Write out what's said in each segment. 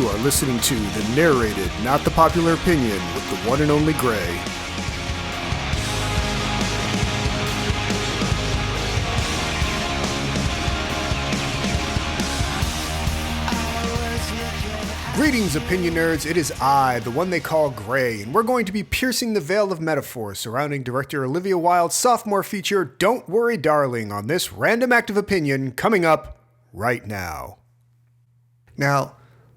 are listening to the Narrated, Not the Popular Opinion with the one and only Gray. Greetings, opinion nerds. It is I, the one they call Gray, and we're going to be piercing the veil of metaphor surrounding director Olivia Wilde's sophomore feature, Don't Worry, Darling, on this random act of opinion coming up right now. Now,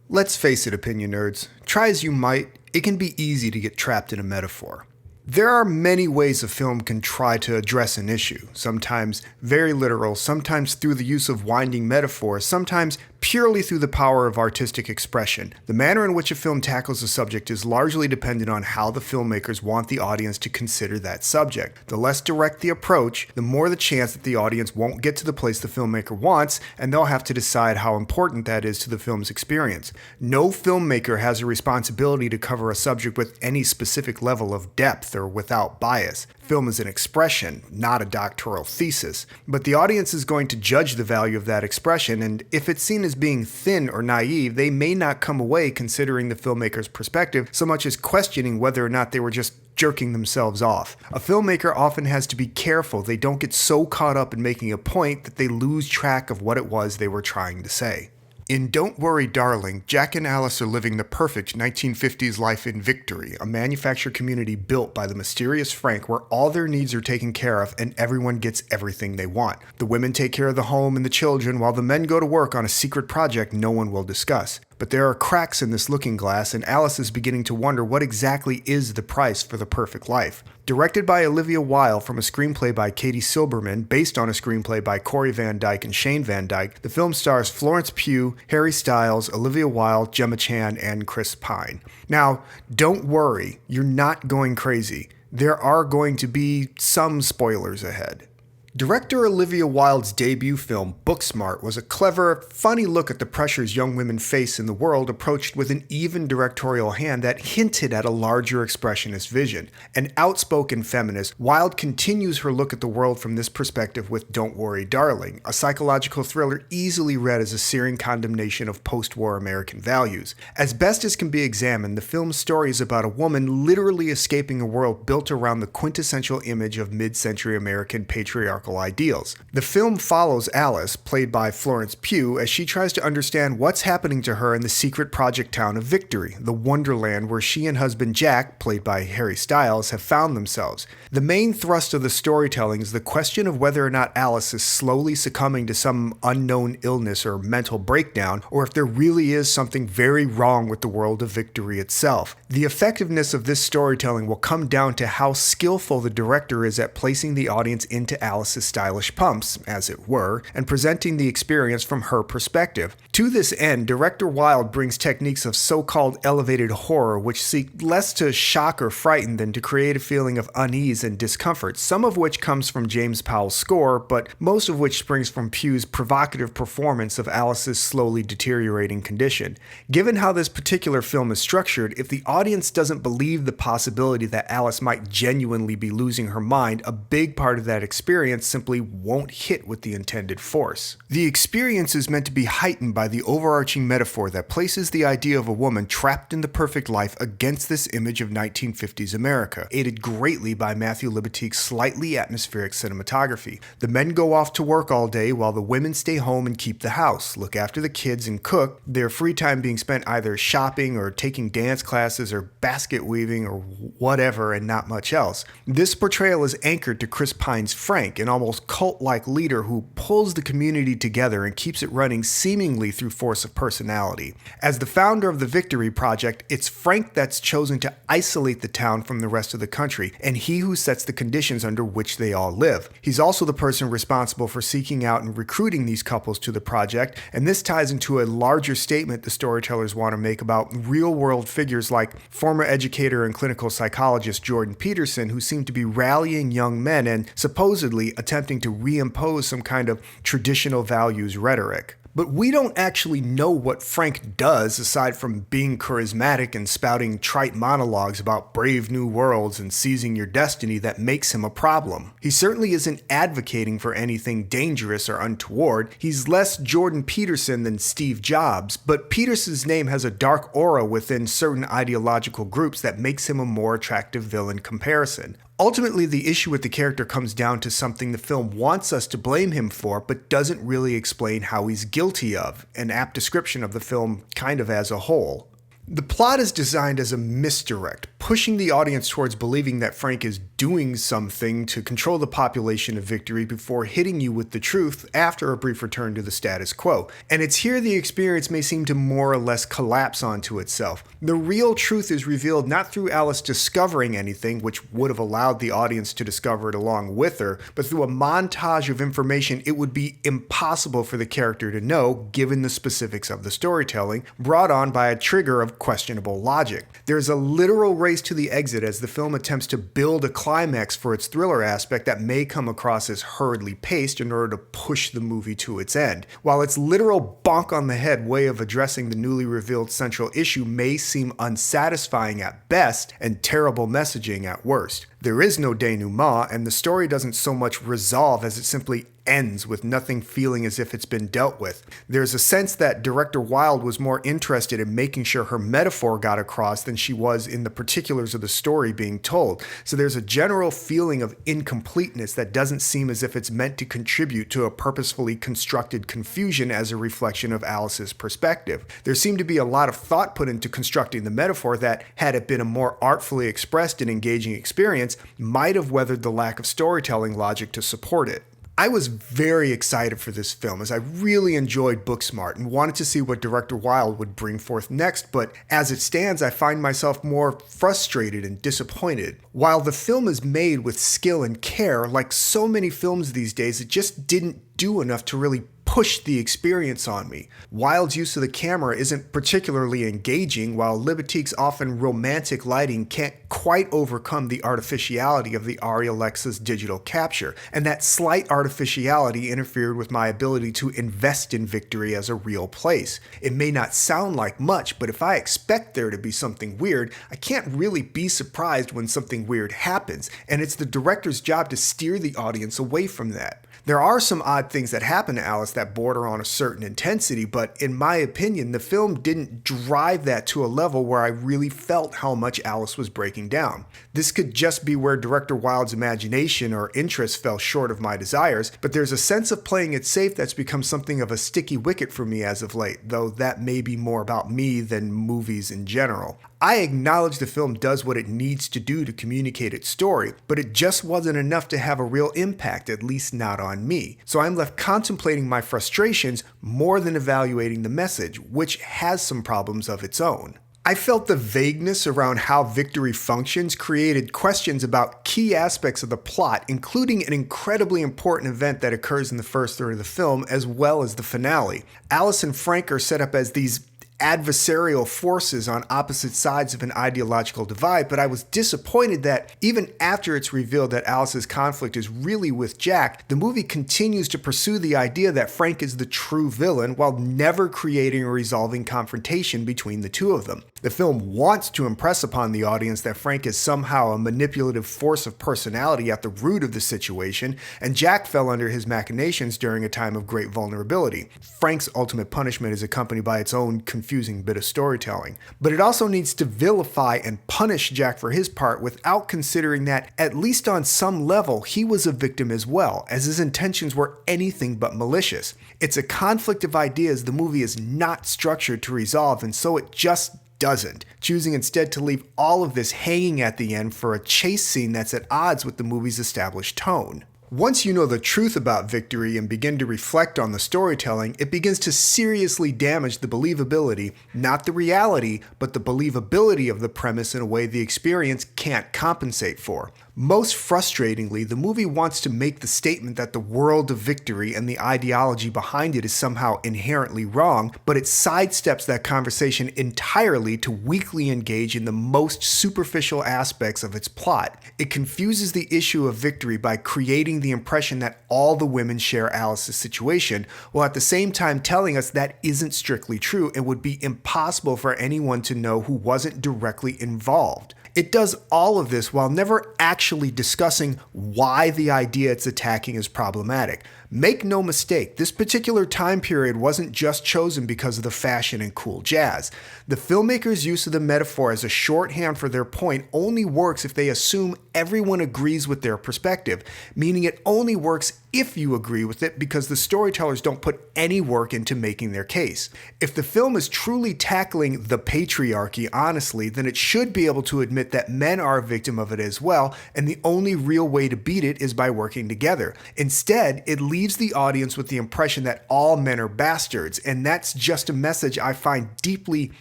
let's face it, opinion nerds. Try as you might, it can be easy to get trapped in a metaphor. There are many ways a film can try to address an issue, sometimes very literal, sometimes through the use of winding metaphors, sometimes purely through the power of artistic expression. The manner in which a film tackles a subject is largely dependent on how the filmmakers want the audience to consider that subject. The less direct the approach, the more the chance that the audience won't get to the place the filmmaker wants, and they'll have to decide how important that is to the film's experience. No filmmaker has a responsibility to cover a subject with any specific level of depth or without bias. Film is an expression, not a doctoral thesis, but the audience is going to judge the value of that expression, and if it's seen as being thin or naive, they may not come away considering the filmmaker's perspective so much as questioning whether or not they were just jerking themselves off. A filmmaker often has to be careful they don't get so caught up in making a point that they lose track of what it was they were trying to say. In Don't Worry, Darling, Jack and Alice are living the perfect 1950s life in Victory, a manufactured community built by the mysterious Frank where all their needs are taken care of and everyone gets everything they want. The women take care of the home and the children while the men go to work on a secret project no one will discuss. But there are cracks in this looking glass, and Alice is beginning to wonder what exactly is the price for the perfect life. Directed by Olivia Wilde from a screenplay by Katie Silberman, based on a screenplay by Corey Van Dyke and Shane Van Dyke, the film stars Florence Pugh, Harry Styles, Olivia Wilde, Gemma Chan, and Chris Pine. Now, don't worry, you're not going crazy. There are going to be some spoilers ahead. Director Olivia Wilde's debut film, Booksmart, was a clever, funny look at the pressures young women face in the world approached with an even directorial hand that hinted at a larger expressionist vision. An outspoken feminist, Wilde continues her look at the world from this perspective with Don't Worry, Darling, a psychological thriller easily read as a searing condemnation of post-war American values. As best as can be examined, the film's story is about a woman literally escaping a world built around the quintessential image of mid-century American patriarchal ideals. The film follows Alice, played by Florence Pugh, as she tries to understand what's happening to her in the secret project town of Victory, the wonderland where she and husband Jack, played by Harry Styles, have found themselves. The main thrust of the storytelling is the question of whether or not Alice is slowly succumbing to some unknown illness or mental breakdown, or if there really is something very wrong with the world of Victory itself. The effectiveness of this storytelling will come down to how skillful the director is at placing the audience into Alice's stylish pumps, as it were, and presenting the experience from her perspective. To this end, director Wilde brings techniques of so-called elevated horror which seek less to shock or frighten than to create a feeling of unease and discomfort, some of which comes from James Powell's score, but most of which springs from Pugh's provocative performance of Alice's slowly deteriorating condition. Given how this particular film is structured, if the audience doesn't believe the possibility that Alice might genuinely be losing her mind, a big part of that experience simply won't hit with the intended force. The experience is meant to be heightened by the overarching metaphor that places the idea of a woman trapped in the perfect life against this image of 1950s America, aided greatly by Matthew Libatique's slightly atmospheric cinematography. The men go off to work all day while the women stay home and keep the house, look after the kids and cook, their free time being spent either shopping or taking dance classes or basket weaving or whatever and not much else. This portrayal is anchored to Chris Pine's Frank, an almost cult-like leader who pulls the community together and keeps it running seemingly through force of personality. As the founder of the Victory Project, it's Frank that's chosen to isolate the town from the rest of the country, and he who sets the conditions under which they all live. He's also the person responsible for seeking out and recruiting these couples to the project, and this ties into a larger statement the storytellers want to make about real-world figures like former educator and clinical psychologist Jordan Peterson, who seem to be rallying young men and supposedly attempting to reimpose some kind of traditional values rhetoric. But we don't actually know what Frank does aside from being charismatic and spouting trite monologues about brave new worlds and seizing your destiny that makes him a problem. He certainly isn't advocating for anything dangerous or untoward. He's less Jordan Peterson than Steve Jobs, but Peterson's name has a dark aura within certain ideological groups that makes him a more attractive villain comparison. Ultimately, the issue with the character comes down to something the film wants us to blame him for, but doesn't really explain how he's guilty of, an apt description of the film kind of as a whole. The plot is designed as a misdirect, pushing the audience towards believing that Frank is doing something to control the population of Victory before hitting you with the truth after a brief return to the status quo. And it's here the experience may seem to more or less collapse onto itself. The real truth is revealed not through Alice discovering anything, which would have allowed the audience to discover it along with her, but through a montage of information it would be impossible for the character to know, given the specifics of the storytelling, brought on by a trigger of questionable logic. There's a literal race to the exit as the film attempts to build a climax for its thriller aspect that may come across as hurriedly paced in order to push the movie to its end. While its literal bonk on the head way of addressing the newly revealed central issue may seem unsatisfying at best and terrible messaging at worst. There is no denouement, and the story doesn't so much resolve as it simply ends with nothing feeling as if it's been dealt with. There's a sense that director Wilde was more interested in making sure her metaphor got across than she was in the particulars of the story being told. So there's a general feeling of incompleteness that doesn't seem as if it's meant to contribute to a purposefully constructed confusion as a reflection of Alice's perspective. There seemed to be a lot of thought put into constructing the metaphor that, had it been a more artfully expressed and engaging experience, might have weathered the lack of storytelling logic to support it. I was very excited for this film as I really enjoyed Booksmart and wanted to see what director Wilde would bring forth next, but as it stands, I find myself more frustrated and disappointed. While the film is made with skill and care, like so many films these days, it just didn't do enough to really push the experience on me. Wilde's use of the camera isn't particularly engaging, while Libatique's often romantic lighting can't quite overcome the artificiality of the Arri Alexa's digital capture, and that slight artificiality interfered with my ability to invest in Victory as a real place. It may not sound like much, but if I expect there to be something weird, I can't really be surprised when something weird happens, and it's the director's job to steer the audience away from that. There are some odd things that happen to Alice that border on a certain intensity, but in my opinion, the film didn't drive that to a level where I really felt how much Alice was breaking down. This could just be where director Wilde's imagination or interest fell short of my desires, but there's a sense of playing it safe that's become something of a sticky wicket for me as of late, though that may be more about me than movies in general. I acknowledge the film does what it needs to do to communicate its story, but it just wasn't enough to have a real impact, at least not on me. So I'm left contemplating my frustrations more than evaluating the message, which has some problems of its own. I felt the vagueness around how Victory functions created questions about key aspects of the plot, including an incredibly important event that occurs in the first third of the film, as well as the finale. Alice and Frank are set up as these adversarial forces on opposite sides of an ideological divide, but I was disappointed that even after it's revealed that Alice's conflict is really with Jack, the movie continues to pursue the idea that Frank is the true villain while never creating or resolving confrontation between the two of them. The film wants to impress upon the audience that Frank is somehow a manipulative force of personality at the root of the situation, and Jack fell under his machinations during a time of great vulnerability. Frank's ultimate punishment is accompanied by its own confusing bit of storytelling. But it also needs to vilify and punish Jack for his part without considering that, at least on some level, he was a victim as well, as his intentions were anything but malicious. It's a conflict of ideas the movie is not structured to resolve, and so it just doesn't, choosing instead to leave all of this hanging at the end for a chase scene that's at odds with the movie's established tone. Once you know the truth about Victory and begin to reflect on the storytelling, it begins to seriously damage the believability, not the reality, but the believability of the premise in a way the experience can't compensate for. Most frustratingly, the movie wants to make the statement that the world of Victory and the ideology behind it is somehow inherently wrong, but it sidesteps that conversation entirely to weakly engage in the most superficial aspects of its plot. It confuses the issue of Victory by creating the impression that all the women share Alice's situation, while at the same time telling us that isn't strictly true and would be impossible for anyone to know who wasn't directly involved. It does all of this while never actually discussing why the idea it's attacking is problematic. Make no mistake, this particular time period wasn't just chosen because of the fashion and cool jazz. The filmmakers' use of the metaphor as a shorthand for their point only works if they assume everyone agrees with their perspective, meaning it only works if you agree with it because the storytellers don't put any work into making their case. If the film is truly tackling the patriarchy honestly, then it should be able to admit that men are a victim of it as well, and the only real way to beat it is by working together. Instead, it leaves the audience with the impression that all men are bastards, and that's just a message I find deeply,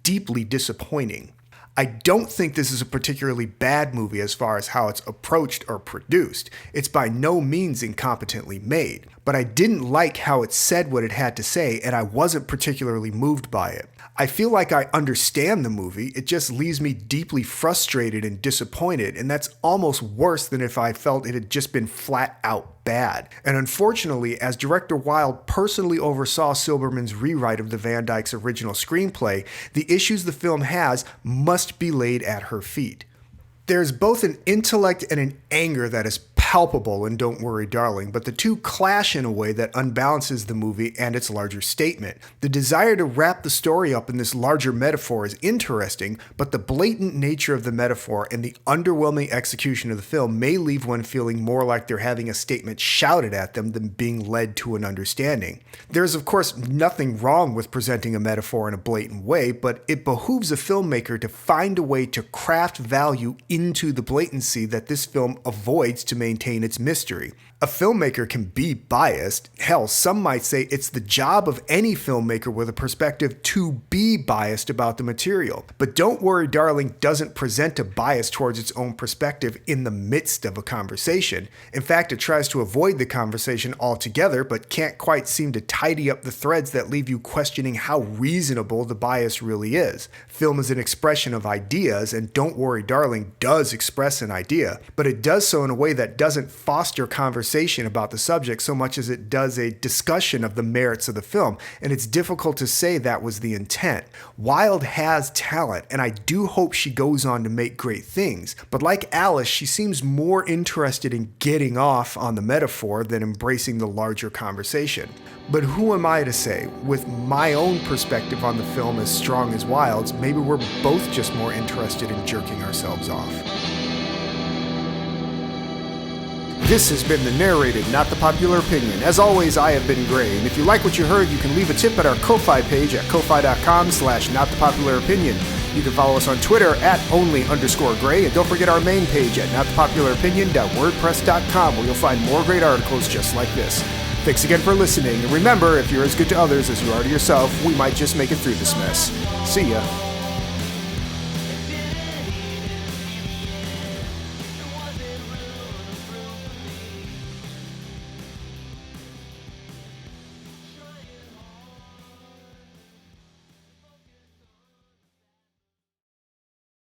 deeply disappointing. I don't think this is a particularly bad movie as far as how it's approached or produced. It's by no means incompetently made, but I didn't like how it said what it had to say, and I wasn't particularly moved by it. I feel like I understand the movie, it just leaves me deeply frustrated and disappointed, and that's almost worse than if I felt it had just been flat out bad. And unfortunately, as director Wilde personally oversaw Silberman's rewrite of the Van Dyke's original screenplay, the issues the film has must be laid at her feet. There's both an intellect and an anger that is palpable in Don't Worry Darling, but the two clash in a way that unbalances the movie and its larger statement. The desire to wrap the story up in this larger metaphor is interesting, but the blatant nature of the metaphor and the underwhelming execution of the film may leave one feeling more like they're having a statement shouted at them than being led to an understanding. There's of course nothing wrong with presenting a metaphor in a blatant way, but it behooves a filmmaker to find a way to craft value into the blatancy that this film avoids to maintain its mystery. A filmmaker can be biased. Hell, some might say it's the job of any filmmaker with a perspective to be biased about the material. But Don't Worry Darling doesn't present a bias towards its own perspective in the midst of a conversation. In fact, it tries to avoid the conversation altogether, but can't quite seem to tidy up the threads that leave you questioning how reasonable the bias really is. Film is an expression of ideas, and Don't Worry Darling does express an idea, but it does so in a way that doesn't foster conversation about the subject so much as it does a discussion of the merits of the film, and it's difficult to say that was the intent. Wilde has talent, and I do hope she goes on to make great things, but like Alice, she seems more interested in getting off on the metaphor than embracing the larger conversation. But who am I to say? With my own perspective on the film as strong as Wilde's, maybe we're both just more interested in jerking ourselves off. This has been the Narrated, Not the Popular Opinion. As always, I have been Gray, and if you like what you heard, you can leave a tip at our Ko-Fi page at ko-fi.com/notthepopular-opinion. You can follow us on Twitter at @only_Gray, and don't forget our main page at notthepopularopinion.wordpress.com, where you'll find more great articles just like this. Thanks again for listening, and remember, if you're as good to others as you are to yourself, we might just make it through this mess. See ya.